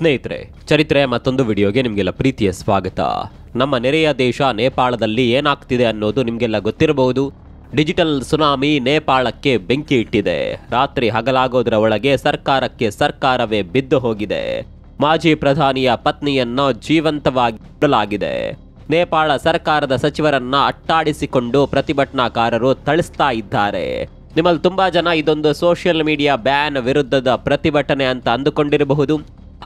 ಸ್ನೇಹಿತರೆ, ಚರಿತ್ರೆ ಮತ್ತೊಂದು ವಿಡಿಯೋಗೆ ನಿಮಗೆಲ್ಲ ಪ್ರೀತಿಯ ಸ್ವಾಗತ. ನಮ್ಮ ನೆರೆಯ ದೇಶ ನೇಪಾಳದಲ್ಲಿ ಏನಾಗ್ತಿದೆ ಅನ್ನೋದು ನಿಮಗೆಲ್ಲ ಗೊತ್ತಿರಬಹುದು. ಡಿಜಿಟಲ್ ಸುನಾಮಿ ನೇಪಾಳಕ್ಕೆ ಬೆಂಕಿ ಇಟ್ಟಿದೆ. ರಾತ್ರಿ ಹಗಲಾಗೋದರ ಒಳಗೆ ಸರ್ಕಾರವೇ ಬಿದ್ದು ಹೋಗಿದೆ. ಮಾಜಿ ಪ್ರಧಾನಿಯ ಪತ್ನಿಯನ್ನ ಜೀವಂತವಾಗಿ ಇಡಲಾಗಿದೆ. ನೇಪಾಳ ಸರ್ಕಾರದ ಸಚಿವರನ್ನ ಅಟ್ಟಾಡಿಸಿಕೊಂಡು ಪ್ರತಿಭಟನಾಕಾರರು ಥಳಿಸ್ತಾ ಇದ್ದಾರೆ. ನಿಮ್ಮಲ್ಲಿ ತುಂಬಾ ಜನ ಇದೊಂದು ಸೋಷಿಯಲ್ ಮೀಡಿಯಾ ಬ್ಯಾನ್ ವಿರುದ್ಧದ ಪ್ರತಿಭಟನೆ ಅಂತ ಅಂದುಕೊಂಡಿರಬಹುದು.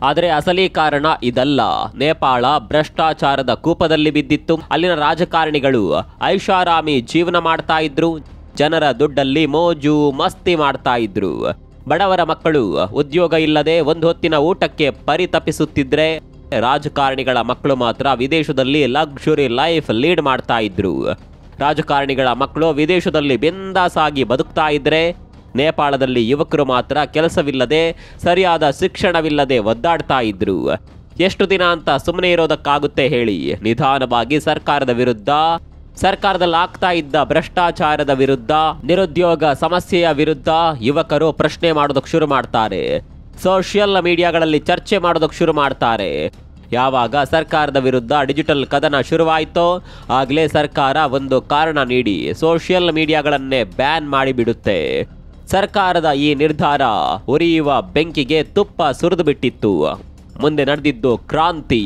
ಆದರೆ ಅಸಲಿ ಕಾರಣ ಇದಲ್ಲ. ನೇಪಾಳ ಭ್ರಷ್ಟಾಚಾರದ ಕೂಪದಲ್ಲಿ ಬಿದ್ದಿತ್ತು. ಅಲ್ಲಿನ ರಾಜಕಾರಣಿಗಳು ಐಷಾರಾಮಿ ಜೀವನ ಮಾಡ್ತಾ ಇದ್ರು. ಜನರ ದುಡ್ಡಲ್ಲಿ ಮೋಜು ಮಸ್ತಿ ಮಾಡ್ತಾ ಇದ್ರು. ಬಡವರ ಮಕ್ಕಳು ಉದ್ಯೋಗ ಇಲ್ಲದೆ ಒಂದು ಹೊತ್ತಿನ ಊಟಕ್ಕೆ ಪರಿತಪಿಸುತ್ತಿದ್ರೆ, ರಾಜಕಾರಣಿಗಳ ಮಕ್ಕಳು ಮಾತ್ರ ವಿದೇಶದಲ್ಲಿ ಲಕ್ಸುರಿ ಲೈಫ್ ಲೀಡ್ ಮಾಡ್ತಾ ಇದ್ರು. ರಾಜಕಾರಣಿಗಳ ಮಕ್ಕಳು ವಿದೇಶದಲ್ಲಿ ಬಿಂದಾಸ್ ಆಗಿ ಬದುಕ್ತಾ ಇದ್ರೆ, ನೇಪಾಳದಲ್ಲಿ ಯುವಕರು ಮಾತ್ರ ಕೆಲಸವಿಲ್ಲದೆ ಸರಿಯಾದ ಶಿಕ್ಷಣವಿಲ್ಲದೆ ಒದ್ದಾಡ್ತಾ ಇದ್ರು. ಎಷ್ಟು ದಿನ ಅಂತ ಸುಮ್ಮನೆ ಇರೋದಕ್ಕಾಗುತ್ತೆ ಹೇಳಿ? ನಿಧಾನವಾಗಿ ಸರ್ಕಾರದ ವಿರುದ್ಧ, ಸರ್ಕಾರದಲ್ಲಿ ಆಗ್ತಾ ಇದ್ದ ಭ್ರಷ್ಟಾಚಾರದ ವಿರುದ್ಧ, ನಿರುದ್ಯೋಗ ಸಮಸ್ಯೆಯ ವಿರುದ್ಧ ಯುವಕರು ಪ್ರಶ್ನೆ ಮಾಡೋದಕ್ಕೆ ಶುರು ಮಾಡ್ತಾರೆ. ಸೋಷಿಯಲ್ ಮೀಡಿಯಾಗಳಲ್ಲಿ ಚರ್ಚೆ ಮಾಡೋದಕ್ಕೆ ಶುರು ಮಾಡ್ತಾರೆ. ಯಾವಾಗ ಸರ್ಕಾರದ ವಿರುದ್ಧ ಡಿಜಿಟಲ್ ಕದನ ಶುರುವಾಯಿತೋ ಆಗಲೇ ಸರ್ಕಾರ ಒಂದು ಕಾರಣ ನೀಡಿ ಸೋಷಿಯಲ್ ಮೀಡಿಯಾಗಳನ್ನೇ ಬ್ಯಾನ್ ಮಾಡಿಬಿಡುತ್ತೆ. ಸರ್ಕಾರದ ಈ ನಿರ್ಧಾರ ಉರಿಯುವ ಬೆಂಕಿಗೆ ತುಪ್ಪ ಸುರಿದು ಬಿಟ್ಟಿತ್ತು. ಮುಂದೆ ನಡೆದಿದ್ದು ಕ್ರಾಂತಿ.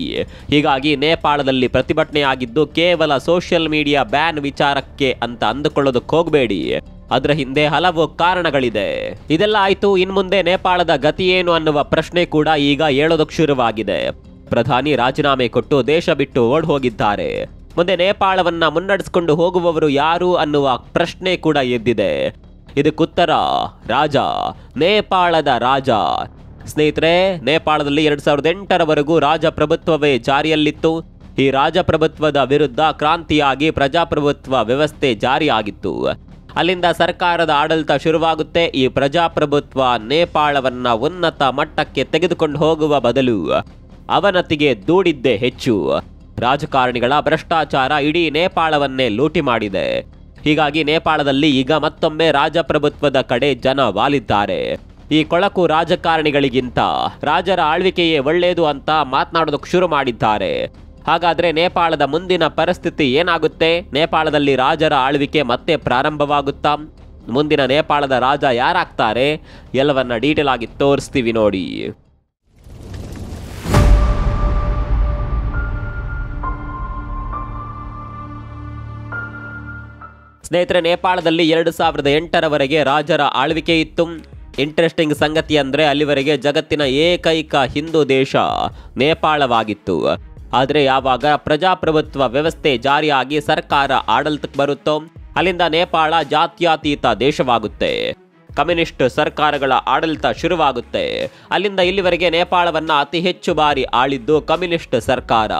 ಹೀಗಾಗಿ ನೇಪಾಳದಲ್ಲಿ ಪ್ರತಿಭಟನೆ ಆಗಿದ್ದು ಕೇವಲ ಸೋಷಿಯಲ್ ಮೀಡಿಯಾ ಬ್ಯಾನ್ ವಿಚಾರಕ್ಕೆ ಅಂತ ಅಂದುಕೊಳ್ಳೋದಕ್ಕೆ ಹೋಗಬೇಡಿ. ಅದರ ಹಿಂದೆ ಹಲವು ಕಾರಣಗಳಿದೆ. ಇದೆಲ್ಲ ಆಯ್ತು, ಇನ್ಮುಂದೆ ನೇಪಾಳದ ಗತಿ ಏನು ಅನ್ನುವ ಪ್ರಶ್ನೆ ಕೂಡ ಈಗ ಏಳೋದಕ್ಕೆ ಶುರುವಾಗಿದೆ. ಪ್ರಧಾನಿ ರಾಜೀನಾಮೆ ಕೊಟ್ಟು ದೇಶ ಬಿಟ್ಟು ಓಡ್ ಹೋಗಿದ್ದಾರೆ. ಮುಂದೆ ನೇಪಾಳವನ್ನ ಮುನ್ನಡೆಸಿಕೊಂಡು ಹೋಗುವವರು ಯಾರು ಅನ್ನುವ ಪ್ರಶ್ನೆ ಕೂಡ ಎದ್ದಿದೆ. ಇದಕ್ಕುತ್ತರ ರಾಜ, ನೇಪಾಳದ ರಾಜ. ಸ್ನೇಹಿತರೆ, ನೇಪಾಳದಲ್ಲಿ 2008ರವರೆಗೂ ರಾಜಪ್ರಭುತ್ವವೇ ಜಾರಿಯಲ್ಲಿತ್ತು. ಈ ರಾಜಪ್ರಭುತ್ವದ ವಿರುದ್ಧ ಕ್ರಾಂತಿಯಾಗಿ ಪ್ರಜಾಪ್ರಭುತ್ವ ವ್ಯವಸ್ಥೆ ಜಾರಿಯಾಗಿತ್ತು. ಅಲ್ಲಿಂದ ಸರ್ಕಾರದ ಆಡಳಿತ ಶುರುವಾಗುತ್ತೆ. ಈ ಪ್ರಜಾಪ್ರಭುತ್ವ ನೇಪಾಳವನ್ನ ಉನ್ನತ ಮಟ್ಟಕ್ಕೆ ತೆಗೆದುಕೊಂಡು ಹೋಗುವ ಬದಲು ಅವನತಿಗೆ ದೂಡಿದ್ದೇ ಹೆಚ್ಚು. ರಾಜಕಾರಣಿಗಳ ಭ್ರಷ್ಟಾಚಾರ ಇಡೀ ನೇಪಾಳವನ್ನೇ ಲೂಟಿ ಮಾಡಿದೆ. ಹೀಗಾಗಿ ನೇಪಾಳದಲ್ಲಿ ಈಗ ಮತ್ತೊಮ್ಮೆ ರಾಜಪ್ರಭುತ್ವದ ಕಡೆ ಜನ ವಾಲಿದ್ದಾರೆ. ಈ ಕೊಳಕು ರಾಜಕಾರಣಿಗಳಿಗಿಂತ ರಾಜರ ಆಳ್ವಿಕೆಯೇ ಒಳ್ಳೆಯದು ಅಂತ ಮಾತನಾಡೋದಕ್ಕೆ ಶುರು ಮಾಡಿದ್ದಾರೆ. ಹಾಗಾದ್ರೆ ನೇಪಾಳದ ಮುಂದಿನ ಪರಿಸ್ಥಿತಿ ಏನಾಗುತ್ತೆ? ನೇಪಾಳದಲ್ಲಿ ರಾಜರ ಆಳ್ವಿಕೆ ಮತ್ತೆ ಪ್ರಾರಂಭವಾಗುತ್ತಾ? ಮುಂದಿನ ನೇಪಾಳದ ರಾಜ ಯಾರಾಗ್ತಾರೆ? ಎಲ್ಲವನ್ನ ಡೀಟೇಲ್ ಆಗಿ ತೋರಿಸ್ತೀವಿ ನೋಡಿ. ಸ್ನೇಹಿತರೆ, ನೇಪಾಳದಲ್ಲಿ 2008ರವರೆಗೆ ರಾಜರ ಆಳ್ವಿಕೆ ಇತ್ತು. ಇಂಟ್ರೆಸ್ಟಿಂಗ್ ಸಂಗತಿ ಅಂದರೆ ಅಲ್ಲಿವರೆಗೆ ಜಗತ್ತಿನ ಏಕೈಕ ಹಿಂದೂ ದೇಶ ನೇಪಾಳವಾಗಿತ್ತು. ಆದರೆ ಯಾವಾಗ ಪ್ರಜಾಪ್ರಭುತ್ವ ವ್ಯವಸ್ಥೆ ಜಾರಿಯಾಗಿ ಸರ್ಕಾರ ಆಡಳಿತಕ್ಕೆ ಬರುತ್ತೋ ಅಲ್ಲಿಂದ ನೇಪಾಳ ಜಾತ್ಯತೀತ ದೇಶವಾಗುತ್ತೆ. ಕಮ್ಯುನಿಸ್ಟ್ ಸರ್ಕಾರಗಳ ಆಡಳಿತ ಶುರುವಾಗುತ್ತೆ. ಅಲ್ಲಿಂದ ಇಲ್ಲಿವರೆಗೆ ನೇಪಾಳವನ್ನ ಅತಿ ಹೆಚ್ಚು ಬಾರಿ ಆಳಿದ್ದು ಕಮ್ಯುನಿಸ್ಟ್ ಸರ್ಕಾರ.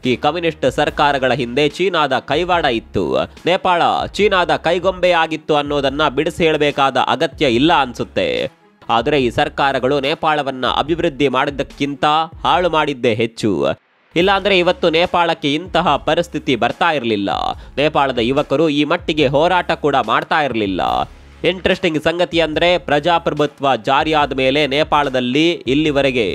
ಈ ಕಮ್ಯುನಿಸ್ಟ್ ಸರ್ಕಾರಗಳ ಹಿಂದೆ ಚೀನಾದ ಕೈವಾಡ ಇತ್ತು. ನೇಪಾಳ ಚೀನಾದ ಕೈಗೊಂಬೆಯಾಗಿತ್ತು ಅನ್ನೋದನ್ನ ಬಿಡಿಸಿ ಹೇಳಬೇಕಾದ ಅಗತ್ಯ ಇಲ್ಲ ಅನ್ಸುತ್ತೆ. ಆದರೆ ಈ ಸರ್ಕಾರಗಳು ನೇಪಾಳವನ್ನ ಅಭಿವೃದ್ಧಿ ಮಾಡಿದ್ದಕ್ಕಿಂತ ಹಾಳು ಮಾಡಿದ್ದೇ ಹೆಚ್ಚು. ಇಲ್ಲಾಂದ್ರೆ ಇವತ್ತು ನೇಪಾಳಕ್ಕೆ ಇಂತಹ ಪರಿಸ್ಥಿತಿ ಬರ್ತಾ ಇರಲಿಲ್ಲ. ನೇಪಾಳದ ಯುವಕರು ಈ ಮಟ್ಟಿಗೆ ಹೋರಾಟ ಕೂಡ ಮಾಡ್ತಾ ಇರಲಿಲ್ಲ. ಇಂಟ್ರೆಸ್ಟಿಂಗ್ ಸಂಗತಿ ಅಂದ್ರೆ ಪ್ರಜಾಪ್ರಭುತ್ವ ಜಾರಿಯಾದ ಮೇಲೆ ನೇಪಾಳದಲ್ಲಿ ಇಲ್ಲಿವರೆಗೆ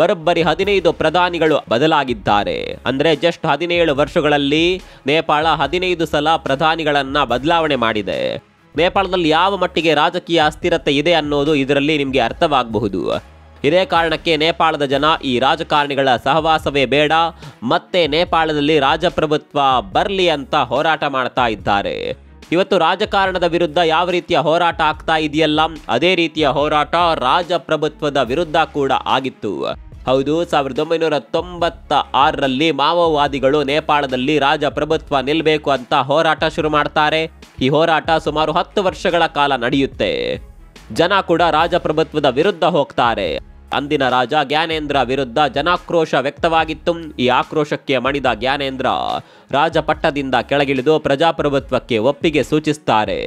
ಬರೋಬ್ಬರಿ 15 ಪ್ರಧಾನಿಗಳು ಬದಲಾಗಿದ್ದಾರೆ. ಅಂದ್ರೆ ಜಸ್ಟ್ 17 ವರ್ಷಗಳಲ್ಲಿ ನೇಪಾಳ 15 ಸಲ ಪ್ರಧಾನಿಗಳನ್ನ ಬದಲಾವಣೆ ಮಾಡಿದೆ. ನೇಪಾಳದಲ್ಲಿ ಯಾವ ಮಟ್ಟಿಗೆ ರಾಜಕೀಯ ಅಸ್ಥಿರತೆ ಇದೆ ಅನ್ನೋದು ಇದರಲ್ಲಿ ನಿಮಗೆ ಅರ್ಥವಾಗಬಹುದು. ಇದೇ ಕಾರಣಕ್ಕೆ ನೇಪಾಳದ ಜನ ಈ ರಾಜಕಾರಣಿಗಳ ಸಹವಾಸವೇ ಬೇಡ, ಮತ್ತೆ ನೇಪಾಳದಲ್ಲಿ ರಾಜಪ್ರಭುತ್ವ ಬರಲಿ ಅಂತ ಹೋರಾಟ ಮಾಡ್ತಾ ಇದ್ದಾರೆ. ಇವತ್ತು ರಾಜಕಾರಣದ ವಿರುದ್ಧ ಯಾವ ರೀತಿಯ ಹೋರಾಟ ಆಗ್ತಾ ಇದೆಯಲ್ಲ, ಅದೇ ರೀತಿಯ ಹೋರಾಟ ರಾಜಪ್ರಭುತ್ವದ ವಿರುದ್ಧ ಕೂಡ ಆಗಿತ್ತು. ಹೌದು, 1996ರಲ್ಲಿ ಮಾವೋವಾದಿಗಳು ನೇಪಾಳದಲ್ಲಿ ರಾಜಪ್ರಭುತ್ವ ನಿಲ್ಲಬೇಕು ಅಂತ ಹೋರಾಟ ಶುರು ಮಾಡ್ತಾರೆ. ಈ ಹೋರಾಟ ಸುಮಾರು 10 ವರ್ಷಗಳ ಕಾಲ ನಡೆಯುತ್ತೆ. ಜನ ಕೂಡ ರಾಜಪ್ರಭುತ್ವದ ವಿರುದ್ಧ ಹೋಗ್ತಾರೆ. ಅಂದಿನ ರಾಜ ಜ್ಞಾನೇಂದ್ರ ವಿರುದ್ಧ ಜನಾಕ್ರೋಶ ವ್ಯಕ್ತವಾಗಿತ್ತು. ಈ ಆಕ್ರೋಶಕ್ಕೆ ಮಣಿದ ಜ್ಞಾನೇಂದ್ರ ರಾಜಪಟ್ಟದಿಂದ ಕೆಳಗಿಳಿದು ಪ್ರಜಾಪ್ರಭುತ್ವಕ್ಕೆ ಒಪ್ಪಿಗೆ ಸೂಚಿಸುತ್ತಾರೆ.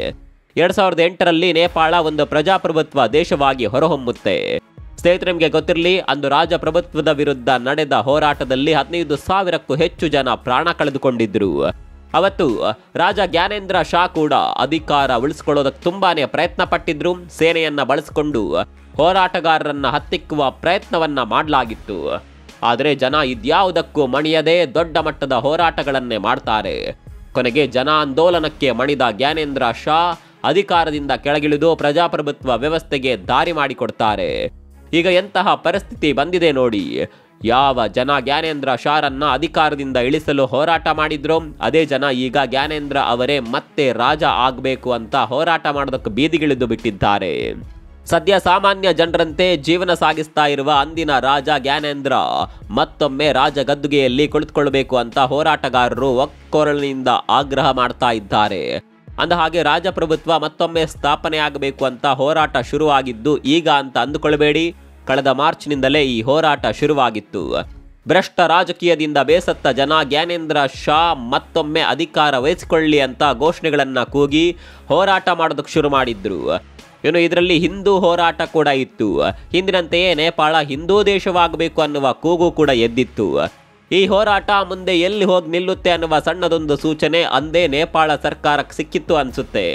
2008ರಲ್ಲಿ ನೇಪಾಳ ಒಂದು ಪ್ರಜಾಪ್ರಭುತ್ವ ದೇಶವಾಗಿ ಹೊರಹೊಮ್ಮುತ್ತೆ. ಸ್ನೇಹಿತರೆ, ನಿಮಗೆ ಗೊತ್ತಿರಲಿ, ಅಂದು ರಾಜಪ್ರಭುತ್ವದ ವಿರುದ್ಧ ನಡೆದ ಹೋರಾಟದಲ್ಲಿ 15,000ಕ್ಕೂ ಹೆಚ್ಚು ಜನ ಪ್ರಾಣ ಕಳೆದುಕೊಂಡಿದ್ರು. ಅವತ್ತು ರಾಜ ಜ್ಞಾನೇಂದ್ರ ಶಾ ಕೂಡ ಅಧಿಕಾರ ಉಳಿಸಿಕೊಳ್ಳೋದಕ್ಕೆ ತುಂಬಾನೇ ಪ್ರಯತ್ನ ಪಟ್ಟಿದ್ರು. ಸೇನೆಯನ್ನ ಬಳಸಿಕೊಂಡು ಹೋರಾಟಗಾರರನ್ನ ಹತ್ತಿಕ್ಕುವ ಪ್ರಯತ್ನವನ್ನ ಮಾಡಲಾಗಿತ್ತು. ಆದರೆ ಜನ ಇದ್ಯಾವುದಕ್ಕೂ ಮಣಿಯದೆ ದೊಡ್ಡ ಮಟ್ಟದ ಹೋರಾಟಗಳನ್ನೇ ಮಾಡ್ತಾರೆ. ಕೊನೆಗೆ ಜನ ಆಂದೋಲನಕ್ಕೆ ಮಣಿದ ಜ್ಞಾನೇಂದ್ರ ಶಾ ಅಧಿಕಾರದಿಂದ ಕೆಳಗಿಳಿದು ಪ್ರಜಾಪ್ರಭುತ್ವ ವ್ಯವಸ್ಥೆಗೆ ದಾರಿ ಮಾಡಿಕೊಡ್ತಾರೆ. ಈಗ ಎಂತಹ ಪರಿಸ್ಥಿತಿ ಬಂದಿದೆ ನೋಡಿ. ಯಾವ ಜನ ಜ್ಞಾನೇಂದ್ರ ಶಾರನ್ನ ಅಧಿಕಾರದಿಂದ ಇಳಿಸಲು ಹೋರಾಟ ಮಾಡಿದ್ರು, ಅದೇ ಜನ ಈಗ ಜ್ಞಾನೇಂದ್ರ ಅವರೇ ಮತ್ತೆ ರಾಜ ಆಗಬೇಕು ಅಂತ ಹೋರಾಟ ಮಾಡೋದಕ್ಕೆ ಬೀದಿಗಿಳಿದು ಬಿಟ್ಟಿದ್ದಾರೆ. ಸದ್ಯ ಸಾಮಾನ್ಯ ಜನರಂತೆ ಜೀವನ ಸಾಗಿಸ್ತಾ ಇರುವ ಅಂದಿನ ರಾಜ ಜ್ಞಾನೇಂದ್ರ ಮತ್ತೊಮ್ಮೆ ರಾಜ ಗದ್ದುಗೆಯಲ್ಲಿ ಕುಳಿತುಕೊಳ್ಳಬೇಕು ಅಂತ ಹೋರಾಟಗಾರರು ಒಕ್ಕೊರಲಿನಿಂದ ಆಗ್ರಹ ಮಾಡ್ತಾ ಇದ್ದಾರೆ. ಅಂದ ಹಾಗೆ ರಾಜಪ್ರಭುತ್ವ ಮತ್ತೊಮ್ಮೆ ಸ್ಥಾಪನೆ ಆಗಬೇಕು ಅಂತ ಹೋರಾಟ ಶುರುವಾಗಿದ್ದು ಈಗ ಅಂತ ಅಂದುಕೊಳ್ಳಬೇಡಿ. ಕಳೆದ ಮಾರ್ಚ್ನಿಂದಲೇ ಈ ಹೋರಾಟ ಶುರುವಾಗಿತ್ತು. ಭ್ರಷ್ಟ ರಾಜಕೀಯದಿಂದ ಬೇಸತ್ತ ಜನ ಜ್ಞಾನೇಂದ್ರ ಶಾ ಮತ್ತೊಮ್ಮೆ ಅಧಿಕಾರ ವಹಿಸಿಕೊಳ್ಳಿ ಅಂತ ಘೋಷಣೆಗಳನ್ನ ಕೂಗಿ ಹೋರಾಟ ಮಾಡೋದಕ್ಕೆ ಶುರು ಮಾಡಿದ್ರು. ಇನ್ನು ಇದರಲ್ಲಿ ಹಿಂದೂ ಹೋರಾಟ ಕೂಡ ಇತ್ತು. ಹಿಂದಿನಂತೆಯೇ ನೇಪಾಳ ಹಿಂದೂ ದೇಶವಾಗಬೇಕು ಅನ್ನುವ ಕೂಗು ಕೂಡ ಎದ್ದಿತ್ತು. ಈ ಹೋರಾಟ ಮುಂದೆ ಎಲ್ಲಿ ಹೋಗಿ ನಿಲ್ಲುತ್ತೆ ಅನ್ನುವ ಸಣ್ಣದೊಂದು ಸೂಚನೆ ಅಂದೇ ನೇಪಾಳ ಸರ್ಕಾರಕ್ಕೆ ಸಿಕ್ಕಿತ್ತು ಅನ್ಸುತ್ತೆ.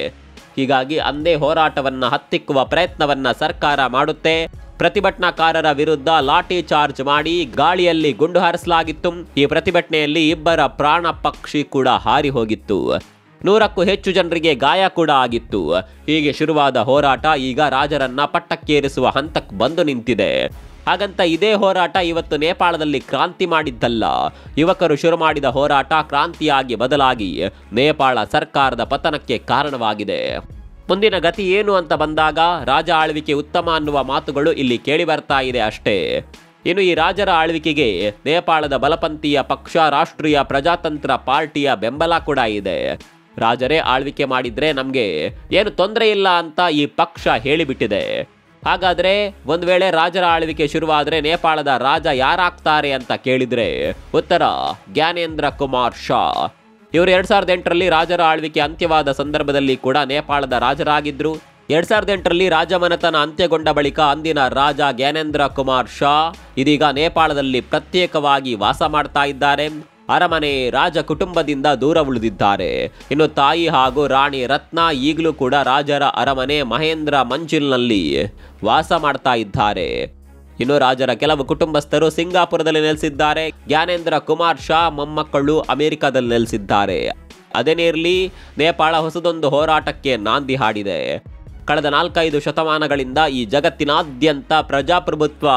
ಹೀಗಾಗಿ ಅಂದೇ ಹೋರಾಟವನ್ನ ಹತ್ತಿಕ್ಕುವ ಪ್ರಯತ್ನವನ್ನ ಸರ್ಕಾರ ಮಾಡುತ್ತೆ. ಪ್ರತಿಭಟನಾಕಾರರ ವಿರುದ್ಧ ಲಾಠಿ ಚಾರ್ಜ್ ಮಾಡಿ ಗಾಳಿಯಲ್ಲಿ ಗುಂಡು ಹಾರಿಸಲಾಗಿತ್ತು. ಈ ಪ್ರತಿಭಟನೆಯಲ್ಲಿ ಇಬ್ಬರ ಪ್ರಾಣ ಪಕ್ಷಿ ಕೂಡ ಹಾರಿ ಹೋಗಿತ್ತು. 100ಕ್ಕೂ ಹೆಚ್ಚು ಜನರಿಗೆ ಗಾಯ ಕೂಡ ಆಗಿತ್ತು. ಹೀಗೆ ಶುರುವಾದ ಹೋರಾಟ ಈಗ ರಾಜರನ್ನ ಪಟ್ಟಕ್ಕೇರಿಸುವ ಹಂತಕ್ಕೆ ಬಂದು ನಿಂತಿದೆ. ಹಾಗಂತ ಇದೇ ಹೋರಾಟ ಇವತ್ತು ನೇಪಾಳದಲ್ಲಿ ಕ್ರಾಂತಿ ಮಾಡಿದ್ದಲ್ಲ. ಯುವಕರು ಶುರು ಮಾಡಿದ ಹೋರಾಟ ಕ್ರಾಂತಿಯಾಗಿ ಬದಲಾಗಿ ನೇಪಾಳ ಸರ್ಕಾರದ ಪತನಕ್ಕೆ ಕಾರಣವಾಗಿದೆ. ಮುಂದಿನ ಗತಿ ಏನು ಅಂತ ಬಂದಾಗ ರಾಜ ಆಳ್ವಿಕೆ ಉತ್ತಮ ಅನ್ನುವ ಮಾತುಗಳು ಇಲ್ಲಿ ಕೇಳಿ ಬರ್ತಾ ಇದೆ ಅಷ್ಟೇ. ಇನ್ನು ಈ ರಾಜರ ಆಳ್ವಿಕೆಗೆ ನೇಪಾಳದ ಬಲಪಂಥೀಯ ಪಕ್ಷ ರಾಷ್ಟ್ರೀಯ ಪ್ರಜಾತಂತ್ರ ಪಾರ್ಟಿಯ ಬೆಂಬಲ ಕೂಡ ಇದೆ. ರಾಜರೇ ಆಳ್ವಿಕೆ ಮಾಡಿದ್ರೆ ನಮಗೆ ಏನು ತೊಂದರೆ ಇಲ್ಲ ಅಂತ ಈ ಪಕ್ಷ ಹೇಳಿಬಿಟ್ಟಿದೆ. ಹಾಗಾದ್ರೆ ಒಂದು ವೇಳೆ ರಾಜರ ಆಳ್ವಿಕೆ ಶುರುವಾದರೆ ನೇಪಾಳದ ರಾಜ ಯಾರಾಗ್ತಾರೆ ಅಂತ ಕೇಳಿದ್ರೆ ಉತ್ತರ ಜ್ಞಾನೇಂದ್ರ ಕುಮಾರ್ ಶಾ. ಇವರು 2008ರಲ್ಲಿ ರಾಜರ ಆಳ್ವಿಕೆ ಅಂತ್ಯವಾದ ಸಂದರ್ಭದಲ್ಲಿ ಕೂಡ ನೇಪಾಳದ ರಾಜರಾಗಿದ್ರು. 2008ರಲ್ಲಿ ರಾಜಮನೆತನ ಅಂತ್ಯಗೊಂಡ ಬಳಿಕ ಅಂದಿನ ರಾಜ ಜ್ಞಾನೇಂದ್ರ ಕುಮಾರ್ ಶಾ ಇದೀಗ ನೇಪಾಳದಲ್ಲಿ ಪ್ರತ್ಯೇಕವಾಗಿ ವಾಸ ಮಾಡ್ತಾ ಇದ್ದಾರೆ. ಅರಮನೆ ರಾಜ ಕುಟುಂಬದಿಂದ ದೂರ ಉಳಿದಿದ್ದಾರೆ. ಇನ್ನು ತಾಯಿ ಹಾಗೂ ರಾಣಿ ರತ್ನ ಈಗಲೂ ಕೂಡ ರಾಜರ ಅರಮನೆ ಮಹೇಂದ್ರ ಮಂಜಿಲ್ನಲ್ಲಿ ವಾಸ ಮಾಡ್ತಾ ಇದ್ದಾರೆ. ಇನ್ನು ರಾಜರ ಕೆಲವು ಕುಟುಂಬಸ್ಥರು ಸಿಂಗಾಪುರದಲ್ಲಿ ನೆಲೆಸಿದ್ದಾರೆ. ಜ್ಞಾನೇಂದ್ರ ಕುಮಾರ್ ಶಾ ಮೊಮ್ಮಕ್ಕಳು ಅಮೆರಿಕದಲ್ಲಿ ನೆಲೆಸಿದ್ದಾರೆ. ಅದೇನೇ ಇರಲಿ, ನೇಪಾಳ ಹೊಸದೊಂದು ಹೋರಾಟಕ್ಕೆ ನಾಂದಿ ಹಾಡಿದೆ. ಕಳೆದ 4-5 ಶತಮಾನಗಳಿಂದ ಈ ಜಗತ್ತಿನಾದ್ಯಂತ ಪ್ರಜಾಪ್ರಭುತ್ವ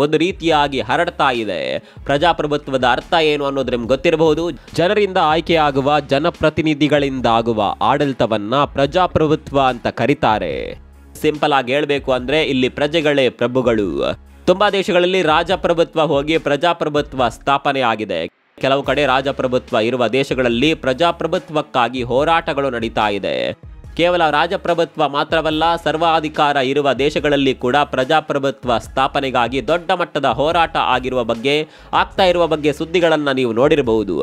ಒಂದು ರೀತಿಯಾಗಿ ಹರಡ್ತಾ ಇದೆ. ಪ್ರಜಾಪ್ರಭುತ್ವದ ಅರ್ಥ ಏನು ಅನ್ನೋದು ನಿಮ್ಗೆ ಗೊತ್ತಿರಬಹುದು. ಜನರಿಂದ ಆಯ್ಕೆಯಾಗುವ ಜನಪ್ರತಿನಿಧಿಗಳಿಂದ ಆಗುವ ಆಡಳಿತವನ್ನ ಪ್ರಜಾಪ್ರಭುತ್ವ ಅಂತ ಕರೀತಾರೆ. ಸಿಂಪಲ್ ಆಗಿ ಹೇಳಬೇಕು ಅಂದ್ರೆ ಇಲ್ಲಿ ಪ್ರಜೆಗಳೇ ಪ್ರಭುಗಳು. ತುಂಬಾ ದೇಶಗಳಲ್ಲಿ ರಾಜಪ್ರಭುತ್ವ ಹೋಗಿ ಪ್ರಜಾಪ್ರಭುತ್ವ ಸ್ಥಾಪನೆ ಆಗಿದೆ. ಕೆಲವು ಕಡೆ ರಾಜಪ್ರಭುತ್ವ ಇರುವ ದೇಶಗಳಲ್ಲಿ ಪ್ರಜಾಪ್ರಭುತ್ವಕ್ಕಾಗಿ ಹೋರಾಟಗಳು ನಡೀತಾ ಇದೆ. ಕೇವಲ ರಾಜಪ್ರಭುತ್ವ ಮಾತ್ರವಲ್ಲ, ಸರ್ವಾಧಿಕಾರ ಇರುವ ದೇಶಗಳಲ್ಲಿ ಕೂಡ ಪ್ರಜಾಪ್ರಭುತ್ವ ಸ್ಥಾಪನೆಗಾಗಿ ದೊಡ್ಡ ಮಟ್ಟದ ಹೋರಾಟ ಆಗ್ತಾ ಇರುವ ಬಗ್ಗೆ ಸುದ್ದಿಗಳನ್ನು ನೀವು ನೋಡಿರಬಹುದು.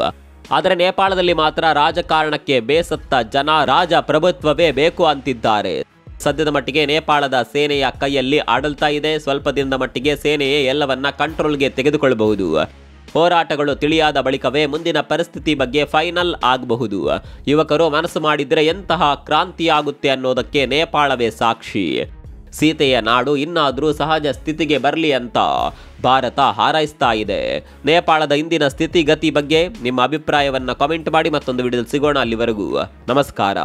ಆದರೆ ನೇಪಾಳದಲ್ಲಿ ಮಾತ್ರ ರಾಜಕಾರಣಕ್ಕೆ ಬೇಸತ್ತ ಜನ ರಾಜಪ್ರಭುತ್ವವೇ ಬೇಕು ಅಂತಿದ್ದಾರೆ. ಸದ್ಯದ ಮಟ್ಟಿಗೆ ನೇಪಾಳದ ಸೇನೆಯ ಕೈಯಲ್ಲಿ ಆಡಳಿತ ಇದೆ. ಸ್ವಲ್ಪ ದಿನದ ಮಟ್ಟಿಗೆ ಸೇನೆಯೇ ಎಲ್ಲವನ್ನ ಕಂಟ್ರೋಲ್ಗೆ ತೆಗೆದುಕೊಳ್ಳಬಹುದು. ಹೋರಾಟಗಳು ತಿಳಿಯಾದ ಬಳಿಕವೇ ಮುಂದಿನ ಪರಿಸ್ಥಿತಿ ಬಗ್ಗೆ ಫೈನಲ್ ಆಗಬಹುದು. ಯುವಕರು ಮನಸ್ಸು ಮಾಡಿದ್ರೆ ಎಂತಹ ಕ್ರಾಂತಿಯಾಗುತ್ತೆ ಅನ್ನೋದಕ್ಕೆ ನೇಪಾಳವೇ ಸಾಕ್ಷಿ. ಸೀತೆಯ ನಾಡು ಇನ್ನಾದರೂ ಸಹಜ ಸ್ಥಿತಿಗೆ ಬರಲಿ ಅಂತ ಭಾರತ ಹಾರೈಸ್ತಾ ಇದೆ. ನೇಪಾಳದ ಇಂದಿನ ಸ್ಥಿತಿಗತಿ ಬಗ್ಗೆ ನಿಮ್ಮ ಅಭಿಪ್ರಾಯವನ್ನು ಕಾಮೆಂಟ್ ಮಾಡಿ. ಮತ್ತೊಂದು ವಿಡಿಯೋದಲ್ಲಿ ಸಿಗೋಣ. ಅಲ್ಲಿವರೆಗೂ ನಮಸ್ಕಾರ.